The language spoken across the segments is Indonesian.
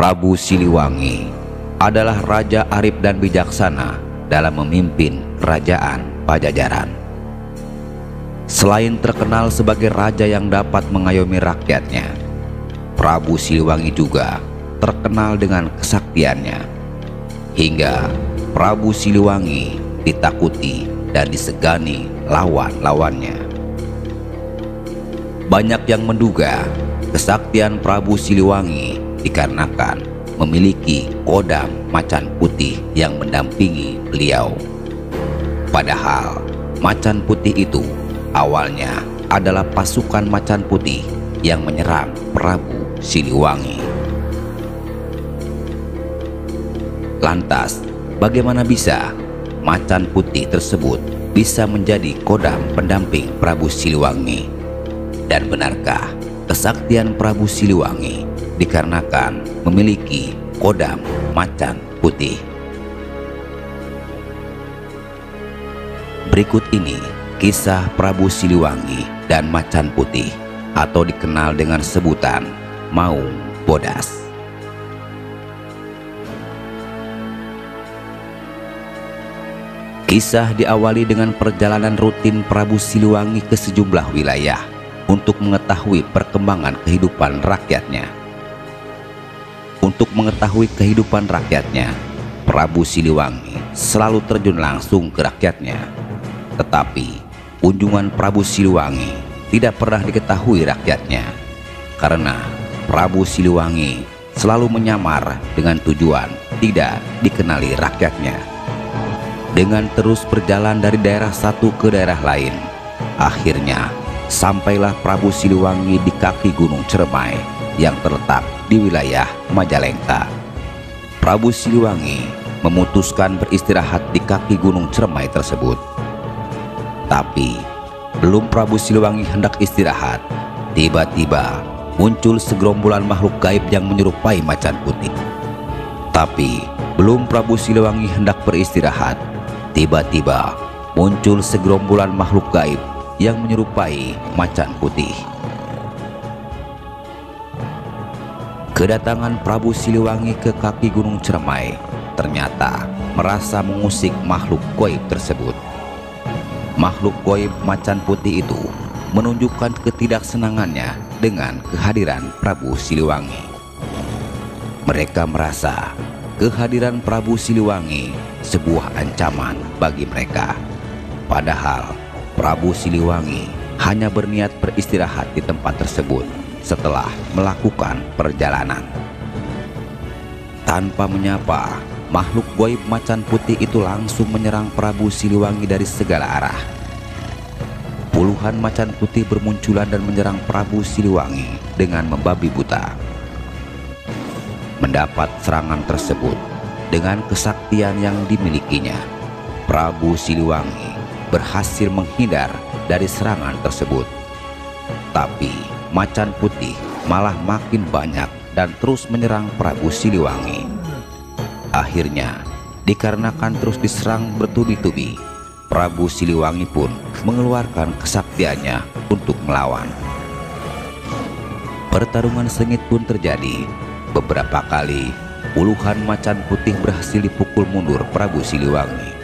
Prabu Siliwangi adalah raja arif dan bijaksana dalam memimpin kerajaan Pajajaran. Selain terkenal sebagai raja yang dapat mengayomi rakyatnya, Prabu Siliwangi juga terkenal dengan kesaktiannya, hingga Prabu Siliwangi ditakuti dan disegani lawan-lawannya. Banyak yang menduga kesaktian Prabu Siliwangi dikarenakan memiliki kodam macan putih yang mendampingi beliau. Padahal macan putih itu awalnya adalah pasukan macan putih yang menyerang Prabu Siliwangi. Lantas, bagaimana bisa macan putih tersebut bisa menjadi kodam pendamping Prabu Siliwangi? Dan benarkah kesaktian Prabu Siliwangi dikarenakan memiliki kodam macan putih? Berikut ini kisah Prabu Siliwangi dan macan putih, atau dikenal dengan sebutan Maung Bodas. Kisah diawali dengan perjalanan rutin Prabu Siliwangi ke sejumlah wilayah untuk mengetahui perkembangan kehidupan rakyatnya. Untuk mengetahui kehidupan rakyatnya, Prabu Siliwangi selalu terjun langsung ke rakyatnya. Tetapi kunjungan Prabu Siliwangi tidak pernah diketahui rakyatnya, karena Prabu Siliwangi selalu menyamar dengan tujuan tidak dikenali rakyatnya. Dengan terus berjalan dari daerah satu ke daerah lain, akhirnya sampailah Prabu Siliwangi di kaki Gunung Ceremai yang terletak di wilayah Majalengka. Prabu Siliwangi memutuskan beristirahat di kaki Gunung Ceremai tersebut. Tapi belum Prabu Siliwangi hendak istirahat, tiba-tiba muncul segerombolan makhluk gaib yang menyerupai macan putih. Tapi belum Prabu Siliwangi hendak beristirahat, tiba-tiba muncul segerombolan makhluk gaib yang menyerupai macan putih. Kedatangan Prabu Siliwangi ke kaki Gunung Ceremai ternyata merasa mengusik makhluk gaib tersebut. Makhluk gaib macan putih itu menunjukkan ketidaksenangannya dengan kehadiran Prabu Siliwangi. Mereka merasa kehadiran Prabu Siliwangi sebuah ancaman bagi mereka. Padahal Prabu Siliwangi hanya berniat beristirahat di tempat tersebut setelah melakukan perjalanan. Tanpa menyapa, makhluk gaib macan putih itu langsung menyerang Prabu Siliwangi dari segala arah. Puluhan macan putih bermunculan dan menyerang Prabu Siliwangi dengan membabi buta. Mendapat serangan tersebut dengan kesaktian yang dimilikinya, Prabu Siliwangi berhasil menghindar dari serangan tersebut. Tapi macan putih malah makin banyak dan terus menyerang Prabu Siliwangi. Akhirnya, dikarenakan terus diserang bertubi-tubi, Prabu Siliwangi pun mengeluarkan kesaktiannya untuk melawan. Pertarungan sengit pun terjadi. Beberapa kali puluhan macan putih berhasil dipukul mundur Prabu Siliwangi.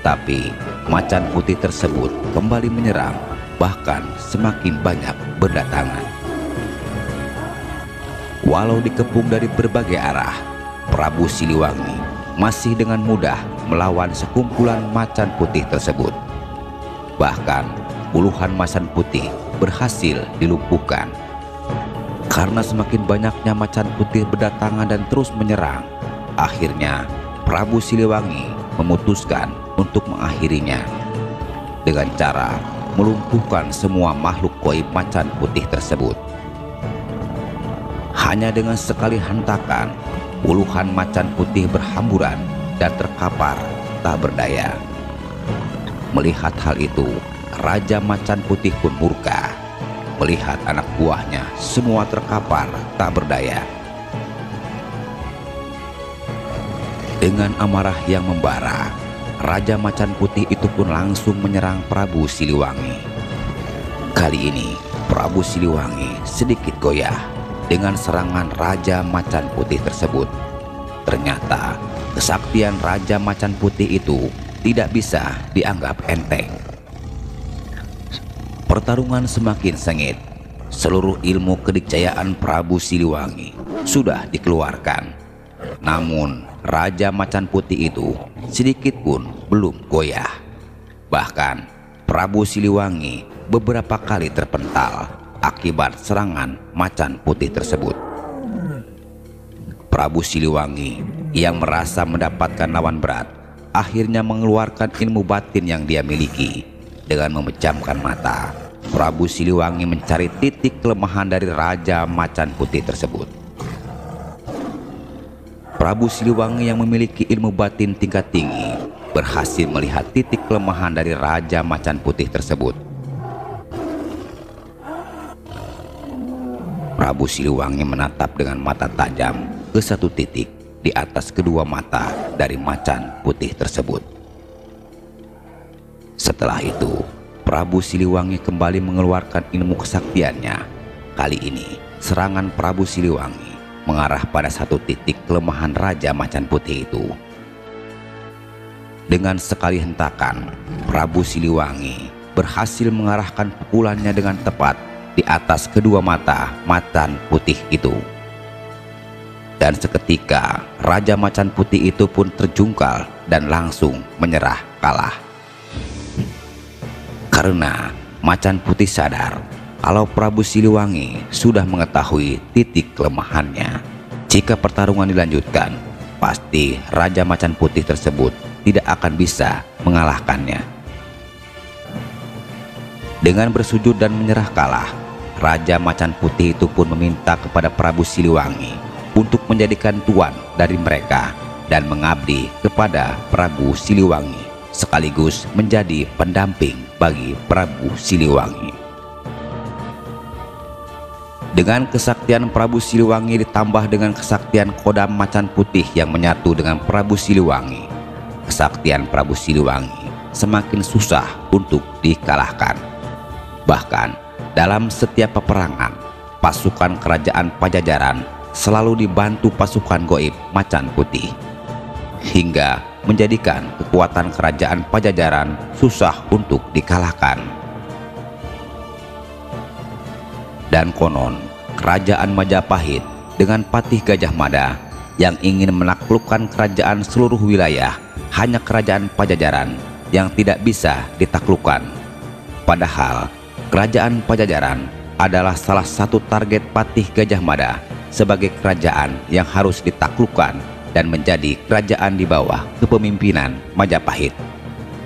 Tapi macan putih tersebut kembali menyerang, bahkan semakin banyak berdatangan. Walau dikepung dari berbagai arah, Prabu Siliwangi masih dengan mudah melawan sekumpulan macan putih tersebut. Bahkan puluhan macan putih berhasil dilumpuhkan. Karena semakin banyaknya macan putih berdatangan dan terus menyerang, akhirnya Prabu Siliwangi memutuskan untuk mengakhirinya dengan cara melumpuhkan semua makhluk gaib macan putih tersebut. Hanya dengan sekali hentakan, puluhan macan putih berhamburan dan terkapar tak berdaya. Melihat hal itu, Raja Macan Putih pun murka. Melihat anak buahnya semua terkapar tak berdaya. Dengan amarah yang membara, Raja Macan Putih itu pun langsung menyerang Prabu Siliwangi. Kali ini Prabu Siliwangi sedikit goyah dengan serangan Raja Macan Putih tersebut. Ternyata kesaktian Raja Macan Putih itu tidak bisa dianggap enteng. Pertarungan semakin sengit. Seluruh ilmu kedikcayaan Prabu Siliwangi sudah dikeluarkan. Namun Raja Macan Putih itu sedikit pun belum goyah. Bahkan Prabu Siliwangi beberapa kali terpental akibat serangan Macan Putih tersebut. Prabu Siliwangi yang merasa mendapatkan lawan berat akhirnya mengeluarkan ilmu batin yang dia miliki. Dengan memejamkan mata, Prabu Siliwangi mencari titik kelemahan dari Raja Macan Putih tersebut. Prabu Siliwangi yang memiliki ilmu batin tingkat tinggi berhasil melihat titik kelemahan dari Raja Macan Putih tersebut. Prabu Siliwangi menatap dengan mata tajam ke satu titik di atas kedua mata dari Macan Putih tersebut. Setelah itu, Prabu Siliwangi kembali mengeluarkan ilmu kesaktiannya. Kali ini, serangan Prabu Siliwangi mengarah pada satu titik kelemahan Raja Macan Putih itu. Dengan sekali hentakan, Prabu Siliwangi berhasil mengarahkan pukulannya dengan tepat di atas kedua mata Macan Putih itu. Dan seketika Raja Macan Putih itu pun terjungkal dan langsung menyerah kalah. Karena Macan Putih sadar kalau Prabu Siliwangi sudah mengetahui titik kelemahannya. Jika pertarungan dilanjutkan, pasti Raja Macan Putih tersebut tidak akan bisa mengalahkannya. Dengan bersujud dan menyerah kalah, Raja Macan Putih itu pun meminta kepada Prabu Siliwangi untuk menjadikan tuan dari mereka dan mengabdi kepada Prabu Siliwangi, sekaligus menjadi pendamping bagi Prabu Siliwangi. Dengan kesaktian Prabu Siliwangi ditambah dengan kesaktian Kodam Macan Putih yang menyatu dengan Prabu Siliwangi, kesaktian Prabu Siliwangi semakin susah untuk dikalahkan. Bahkan dalam setiap peperangan, pasukan kerajaan Pajajaran selalu dibantu pasukan gaib Macan Putih, hingga menjadikan kekuatan kerajaan Pajajaran susah untuk dikalahkan. Dan konon kerajaan Majapahit dengan Patih Gajah Mada yang ingin menaklukkan kerajaan seluruh wilayah, hanya kerajaan Pajajaran yang tidak bisa ditaklukkan. Padahal kerajaan Pajajaran adalah salah satu target Patih Gajah Mada sebagai kerajaan yang harus ditaklukkan dan menjadi kerajaan di bawah kepemimpinan Majapahit.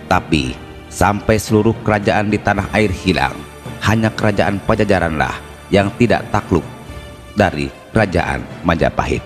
Tapi sampai seluruh kerajaan di tanah air hilang, hanya kerajaan Pajajaranlah yang tidak takluk dari kerajaan Majapahit.